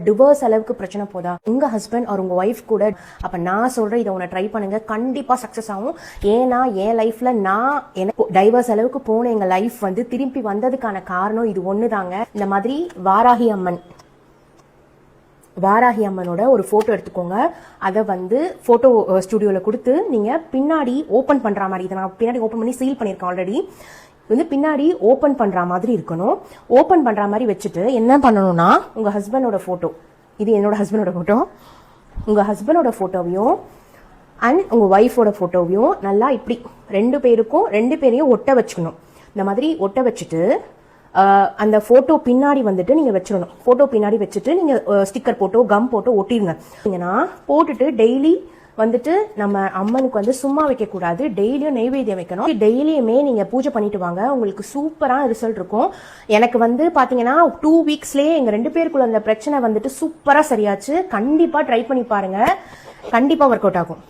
Divorce அளவுக்கு பிரச்சனை போதா உங்க ஹஸ்பண்ட் ஒரு உங்க ஒய்ஃப் கூட, அப்ப நான் சொல்றேன் இதை உன்னை ட்ரை பண்ணுங்க, கண்டிப்பா சக்சஸ் ஆகும். ஏன்னா என் லைஃப்ல நான் எனக்கு டைவர்ஸ் அளவுக்கு போன எங்க லைஃப் திரும்பி வந்ததுக்கான காரணம் இது ஒண்ணுதாங்க. இந்த மாதிரி வாராகி அம்மனோட ஒரு போட்டோ எடுத்துக்கோங்க. அதை போட்டோ ஸ்டுடியோல கொடுத்து நீங்க பின்னாடி ஓபன் பண்ற மாதிரி, இதை நான் பின்னாடி ஓபன் பண்ணி சீல் பண்ணிருக்கேன் ஆல்ரெடி. பின்னாடி ஓபன் பண்ற மாதிரி இருக்கணும். ஓபன் பண்ற மாதிரி வச்சுட்டு என்ன பண்ணணும்னா, உங்க ஹஸ்பண்டோட போட்டோ, இது என்னோட ஹஸ்பண்டோட போட்டோ, உங்க ஹஸ்பண்டோட போட்டோவையும் அண்ட் உங்க ஒய்ஃபோட போட்டோவையும் நல்லா இப்படி ரெண்டு பேரையும் ஒட்ட வச்சுக்கணும். இந்த மாதிரி ஒட்ட வச்சுட்டு அந்த போட்டோ பின்னாடி நீங்க வச்சிடணும். போட்டோ பின்னாடி வச்சுட்டு நீங்க ஸ்டிக்கர் போட்டோ கம் போட்டோ ஒட்டிருங்க. போட்டுட்டு டெய்லி நம்ம அம்மனுக்கு சும்மா வைக்க கூடாது, டெய்லியும் நெய்வேத்தியம் வைக்கணும். டெய்லியுமே நீங்க பூஜை பண்ணிட்டு வாங்க, உங்களுக்கு சூப்பரான ரிசல்ட் இருக்கும். எனக்கு பாத்தீங்கன்னா 2 வீக்ஸ்லயே எங்க 2 பேருக்குள்ள அந்த பிரச்சனை சூப்பரா சரியாச்சு. கண்டிப்பா ட்ரை பண்ணி பாருங்க, கண்டிப்பா ஒர்க் அவுட் ஆகும்.